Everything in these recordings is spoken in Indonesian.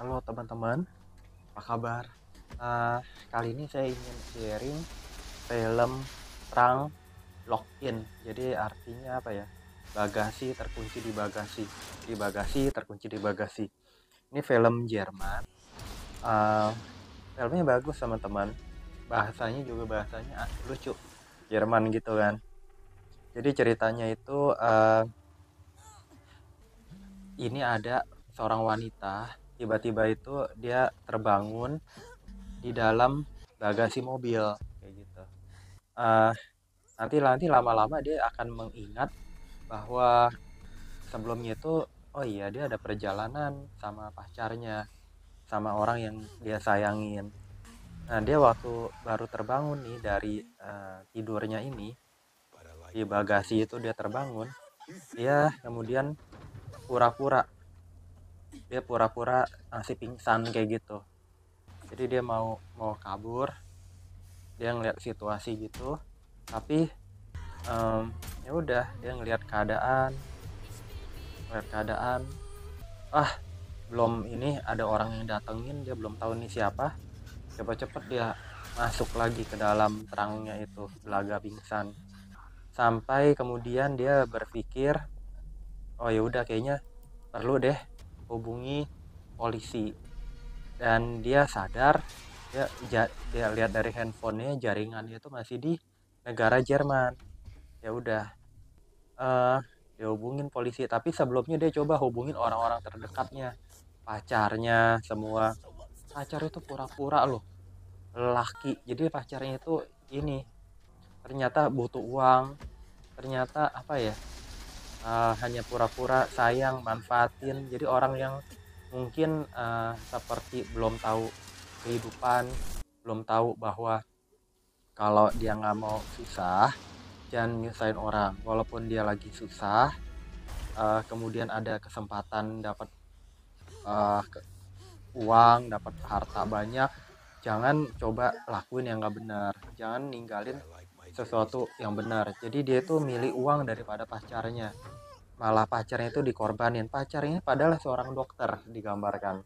Halo teman-teman, apa kabar? Eh, Kali ini saya ingin sharing film Perang Lock-in. Jadi artinya apa ya? Bagasi terkunci di bagasi, di bagasi terkunci di bagasi. Ini film Jerman. Eh, Filmnya bagus teman-teman. Bahasanya juga bahasanya lucu, Jerman gitu kan. Jadi ceritanya itu ini ada seorang wanita, tiba-tiba itu dia terbangun di dalam bagasi mobil kayak gitu. Eh, nanti lama-lama dia akan mengingat bahwa sebelumnya itu, oh iya, dia ada perjalanan sama pacarnya, sama orang yang dia sayangin. Nah, dia waktu baru terbangun nih dari tidurnya ini, di bagasi itu dia terbangun, dia kemudian pura-pura pura-pura masih pingsan kayak gitu. Jadi dia mau mau kabur, dia ngeliat situasi gitu, tapi ya udah dia ngeliat keadaan, ah, belum ini ada orang yang datengin, dia belum tahu nih siapa, cepet-cepet dia masuk lagi ke dalam terangnya itu, belaga pingsan, sampai kemudian dia berpikir, oh ya udah kayaknya perlu deh hubungi polisi. Dan dia sadar, dia lihat dari handphonenya, jaringannya itu masih di negara Jerman. Ya udah, eh dia hubungin polisi, tapi sebelumnya dia coba hubungin orang-orang terdekatnya, pacarnya semua. Pacar itu pura-pura loh, lelaki, jadi pacarnya itu ini ternyata butuh uang, ternyata apa ya, hanya pura-pura sayang, manfaatin. Jadi orang yang mungkin seperti belum tahu kehidupan, belum tahu bahwa kalau dia nggak mau susah, jangan nyusahin orang. Walaupun dia lagi susah, kemudian ada kesempatan dapat uh, uang, dapat harta banyak, jangan coba lakuin yang nggak benar, jangan ninggalin sesuatu yang benar. Jadi dia itu milih uang daripada pacarnya, malah pacarnya itu dikorbanin. Pacarnya padahal seorang dokter digambarkan,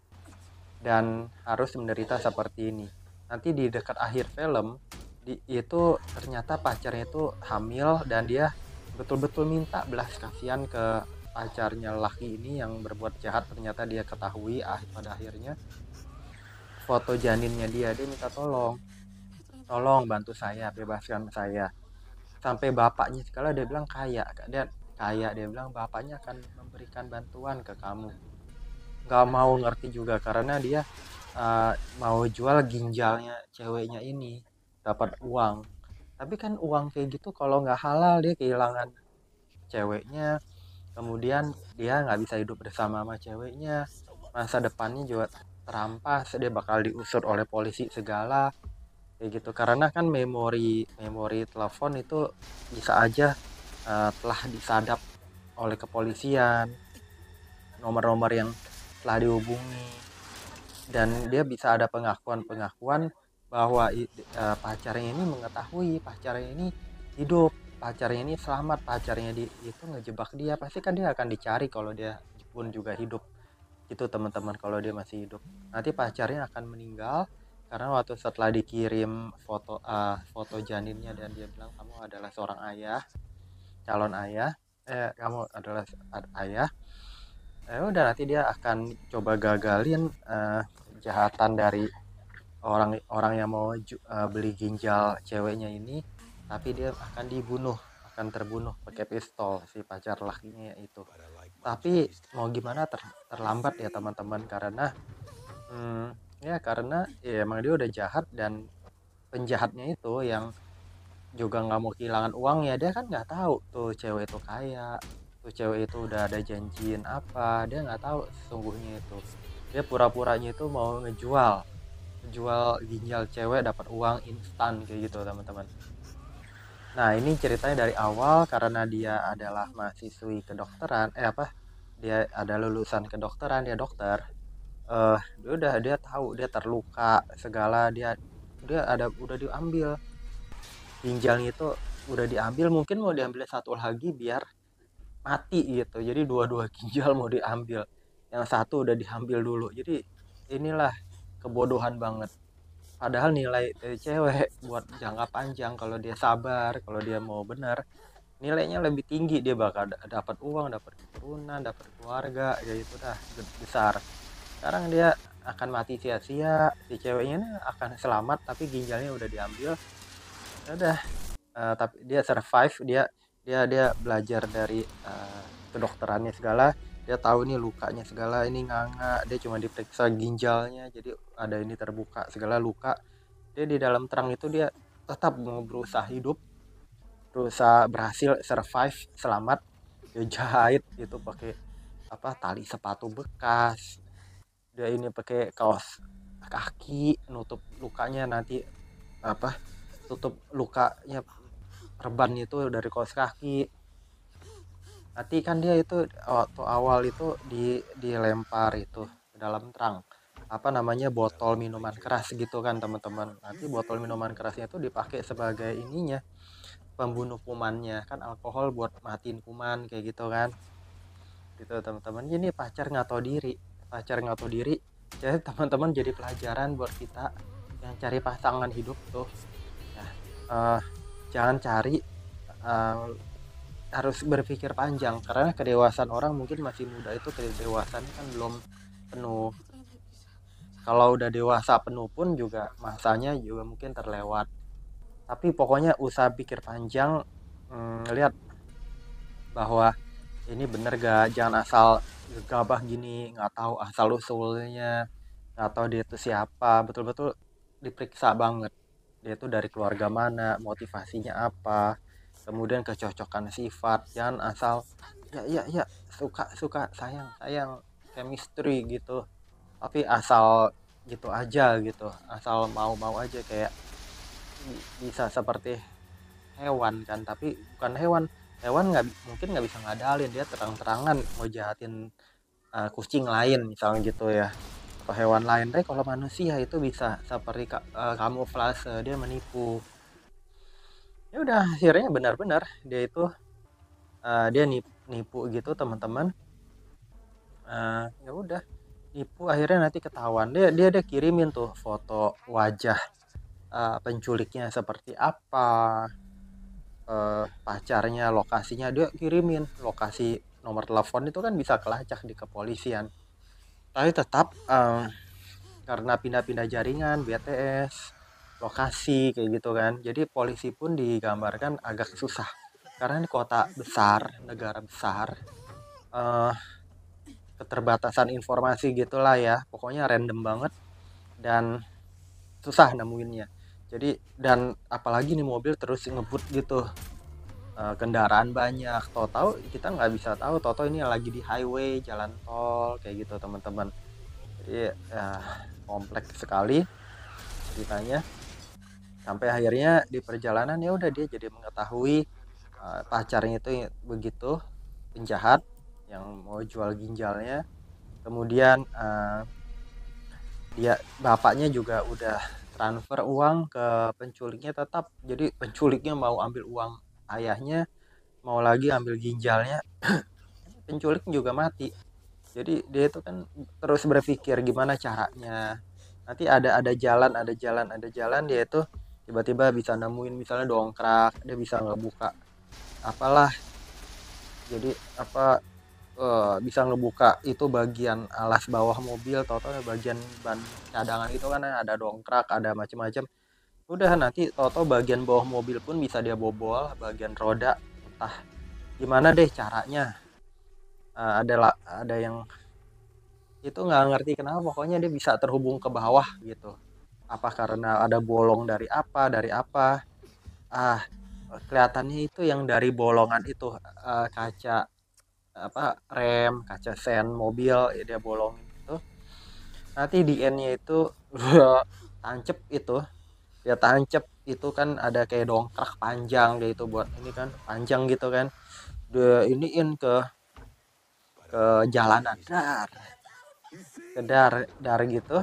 dan harus menderita seperti ini. Nanti di dekat akhir film itu ternyata pacarnya itu hamil, dan dia betul-betul minta belas kasihan ke pacarnya laki ini yang berbuat jahat. Ternyata dia ketahui pada akhirnya foto janinnya, dia minta tolong, tolong bantu saya, bebaskan saya. Sampai bapaknya sekali dia bilang dia bilang bapaknya akan memberikan bantuan ke kamu. Nggak mau ngerti juga karena dia uh, mau jual ginjalnya ceweknya ini dapat uang. Tapi kan uang kayak gitu kalau nggak halal, dia kehilangan ceweknya, kemudian dia nggak bisa hidup bersama sama ceweknya, masa depannya juga terampas, dia bakal diusut oleh polisi segala kayak gitu. Karena kan memori memori telepon itu bisa aja telah disadap oleh kepolisian, nomor-nomor yang telah dihubungi, dan dia bisa ada pengakuan-pengakuan bahwa pacarnya ini mengetahui pacarnya ini hidup, pacarnya ini selamat, pacarnya itu ngejebak dia, pasti kan dia akan dicari kalau dia pun juga hidup gitu teman-teman. Kalau dia masih hidup, nanti pacarnya akan meninggal karena waktu setelah dikirim foto janinnya, dan dia bilang kamu adalah seorang ayah, calon ayah, kamu adalah ayah. Udah nanti dia akan coba gagalin kejahatan dari orang-orang yang mau beli ginjal ceweknya ini, tapi dia akan terbunuh pakai pistol si pacar lakinya itu. Tapi mau gimana, terlambat ya teman-teman, karena hmm, karena ya emang dia udah jahat, dan penjahatnya itu yang juga nggak mau kehilangan uang ya. Dia kan nggak tahu tuh cewek itu kaya, tuh cewek itu udah ada janjiin apa, dia nggak tahu sesungguhnya itu. Dia pura-puranya itu mau jual ginjal cewek dapat uang instan kayak gitu teman-teman. Nah, ini ceritanya dari awal karena dia adalah mahasiswi kedokteran, dia ada lulusan kedokteran, dia dokter. Dia tahu dia terluka segala, dia udah diambil ginjalnya itu, udah diambil, mungkin mau diambil satu lagi biar mati gitu. Jadi dua-dua ginjal mau diambil, yang satu udah diambil dulu. Jadi inilah kebodohan banget. Padahal nilai dari cewek buat jangka panjang kalau dia sabar, kalau dia mau benar, nilainya lebih tinggi, dia bakal dapat uang, dapat keturunan, dapat keluarga, ya itu dah besar. Sekarang dia akan mati sia-sia, si ceweknya ini akan selamat tapi ginjalnya udah diambil. Ya udah, tapi dia survive, dia belajar dari kedokterannya segala, dia tahu nih lukanya segala, ini nganga, dia cuma diperiksa ginjalnya, jadi ada ini terbuka segala luka. Dia di dalam terang itu dia tetap mau berusaha hidup, berusaha berhasil survive, selamat. Dia jahit itu pakai apa, tali sepatu bekas, dia ini pakai kaos kaki nutup lukanya, nanti apa, tutup lukanya perban itu dari kaos kaki. Nanti kan dia itu waktu awal itu dilempar itu ke dalam terang, apa namanya, botol minuman keras gitu kan teman-teman. Nanti botol minuman kerasnya itu dipakai sebagai ininya, pembunuh kumannya kan, alkohol buat matiin kuman kayak gitu kan, gitu teman-teman. Ini pacar nggak tahu diri. Jadi teman-teman, jadi pelajaran buat kita yang cari pasangan hidup tuh ya, eh, jangan cari, eh, harus berpikir panjang, karena kedewasaan orang mungkin masih muda itu, kedewasaan kan belum penuh. Kalau udah dewasa penuh pun juga masanya juga mungkin terlewat. Tapi pokoknya usaha pikir panjang, lihat bahwa ini bener gak, jangan asal gegabah gini, nggak tahu asal usulnya, nggak tahu dia itu siapa, betul-betul diperiksa banget dia itu dari keluarga mana, motivasinya apa, kemudian kecocokan sifat. Jangan asal ya ya ya, suka suka, sayang sayang, chemistry gitu, tapi asal gitu aja gitu, asal mau mau aja, kayak bisa seperti hewan kan, tapi bukan hewan. Hewan nggak mungkin, nggak bisa ngadalin, dia terang-terangan mau jahatin kucing lain misalnya gitu ya, atau hewan lain. Tapi kalau manusia itu bisa seperti kamuflase, dia menipu. Ya udah, akhirnya benar-benar dia itu dia nipu gitu teman-teman. Ya udah, nipu, akhirnya nanti ketahuan, dia kirimin tuh foto wajah penculiknya seperti apa, pacarnya, lokasinya dia kirimin, lokasi nomor telepon itu kan bisa kelacak di kepolisian. Tapi tetap karena pindah-pindah jaringan, BTS, lokasi kayak gitu kan, jadi polisi pun digambarkan agak susah, karena ini kota besar, negara besar, eh, keterbatasan informasi gitulah ya, pokoknya random banget dan susah nemuinnya. Jadi, dan apalagi nih mobil terus ngebut gitu, kendaraan banyak, tahu-tahu kita nggak bisa tahu, tahu-tahu ini lagi di highway jalan tol kayak gitu teman-teman. Jadi ya, kompleks sekali ceritanya, sampai akhirnya di perjalanan ya udah dia jadi mengetahui pacarnya itu begitu penjahat yang mau jual ginjalnya. Kemudian dia, bapaknya juga udah transfer uang ke penculiknya tetap, jadi penculiknya mau ambil uang ayahnya, mau lagi ambil ginjalnya, penculik juga mati. Jadi dia itu kan terus berpikir gimana caranya, nanti ada jalan dia itu tiba-tiba bisa nemuin misalnya dongkrak, dia bisa ngebuka apalah, jadi apa, bisa ngebuka itu bagian alas bawah mobil, tahu-tahu bagian ban cadangan itu kan ada dongkrak, ada macam-macam. Udah, nanti tahu-tahu bagian bawah mobil pun bisa dia bobol, bagian roda, entah gimana deh caranya. Ada yang itu nggak ngerti kenapa, pokoknya dia bisa terhubung ke bawah gitu. Apa karena ada bolong dari apa, ah kelihatannya itu yang dari bolongan itu, kaca apa, rem, kaca sen mobil ya, dia bolongin itu. Nanti di endnya itu tancep itu, ya tancep itu kan ada kayak dongkrak panjang kayak itu, buat ini kan panjang gitu kan, dia iniin ke jalanan, dar gitu.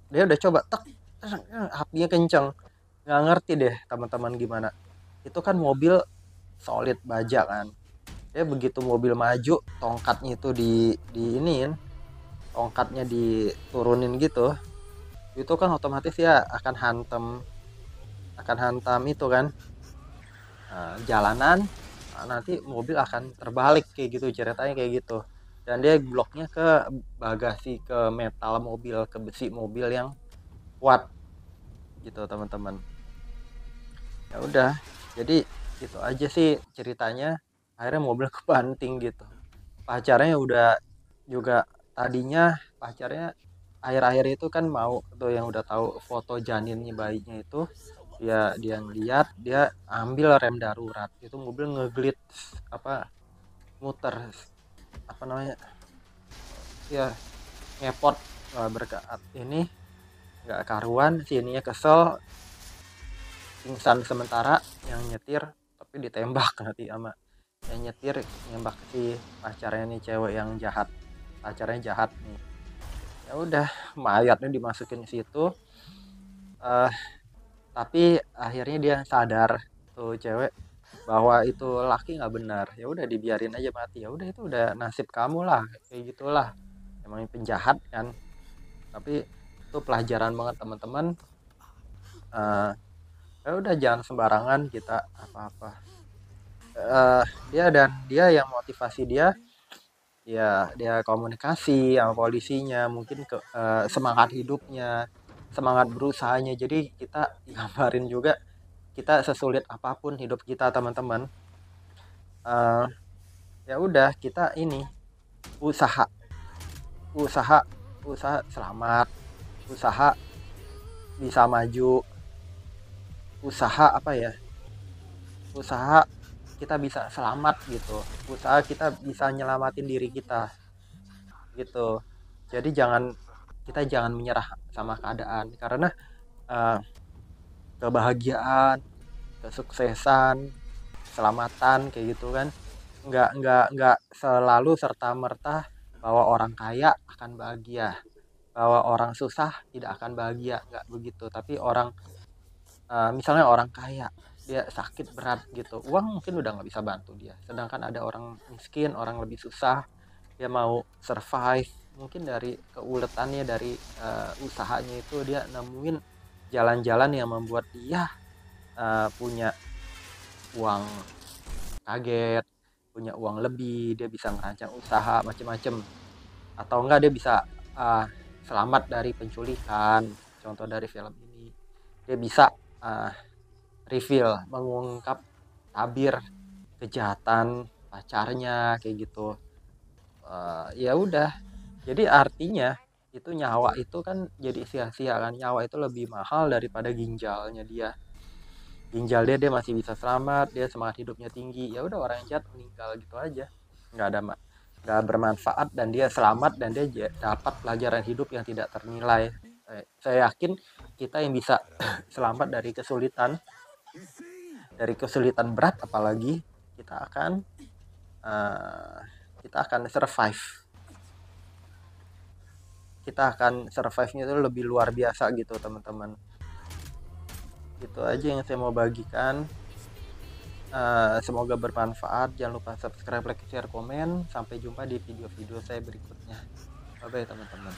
Dia udah coba tek, apinya kenceng, nggak ngerti deh teman-teman gimana, itu kan mobil solid baja kan, dia begitu mobil maju, tongkatnya itu di iniin, tongkatnya diturunin gitu, itu kan otomatis ya akan hantam itu kan, jalanan. Nanti mobil akan terbalik kayak gitu, ceritanya kayak gitu, dan dia bloknya ke bagasi, ke metal mobil, ke besi mobil yang kuat gitu teman-teman. Ya udah, jadi itu aja sih ceritanya, akhirnya mobil kebanting gitu. Pacarnya udah juga, tadinya pacarnya akhir-akhir itu kan mau tuh, yang udah tahu foto janinnya bayinya itu, dia ngeliat, dia ambil rem darurat, itu mobil ngeglit, apa, muter, apa namanya ya, ngepot, berkat ini nggak karuan, sininya kesel, pingsan sementara yang nyetir, tapi ditembak nanti sama yang nyetir, nembak si pacarnya nih, cewek yang jahat, pacarnya jahat nih. Ya udah, mayatnya dimasukin situ, eh tapi akhirnya dia sadar tuh cewek bahwa itu laki nggak benar. Ya udah, dibiarin aja mati, ya udah, itu udah nasib kamu lah, kayak gitulah, emang penjahat kan. Tapi itu pelajaran banget teman-teman. eh Ya udah, jangan sembarangan kita apa-apa. eh dia yang motivasi dia, ya dia komunikasi sama polisinya, mungkin semangat hidupnya, semangat berusahanya. Jadi kita gambarin juga, kita sesulit apapun hidup kita teman-teman, eh ya udah, kita ini usaha, usaha usaha selamat, usaha bisa maju, usaha apa ya, usaha kita bisa selamat gitu, usaha kita bisa nyelamatin diri kita gitu. Jadi kita jangan menyerah sama keadaan, karena eh, kebahagiaan, kesuksesan, keselamatan kayak gitu kan, nggak selalu serta merta bahwa orang kaya akan bahagia, bahwa orang susah tidak akan bahagia, nggak begitu. Tapi misalnya orang kaya, dia sakit berat gitu, uang mungkin udah nggak bisa bantu dia, sedangkan ada orang miskin, orang lebih susah, dia mau survive, mungkin dari keuletannya, dari usahanya itu, dia nemuin jalan-jalan yang membuat dia punya uang kaget, punya uang lebih, dia bisa ngerancang usaha macem-macem, atau enggak dia bisa uh, selamat dari penculikan, contoh dari film ini. Dia bisa uh, reveal, mengungkap tabir kejahatan pacarnya kayak gitu. Ya udah, jadi artinya itu nyawa itu kan jadi sia-sia kan, nyawa itu lebih mahal daripada ginjalnya dia. Ginjal dia masih bisa selamat, dia semangat hidupnya tinggi, ya udah, orang yang jahat meninggal gitu aja, nggak ada nggak bermanfaat, dan dia selamat, dan dia dapat pelajaran hidup yang tidak ternilai. Saya yakin kita yang bisa selamat dari kesulitan berat, apalagi kita akan uh, survive, kita akan survive-nya itu lebih luar biasa gitu teman-teman. Itu aja yang saya mau bagikan. Semoga bermanfaat. Jangan lupa subscribe, like, share, komen. Sampai jumpa di video-video saya berikutnya. Bye bye teman-teman.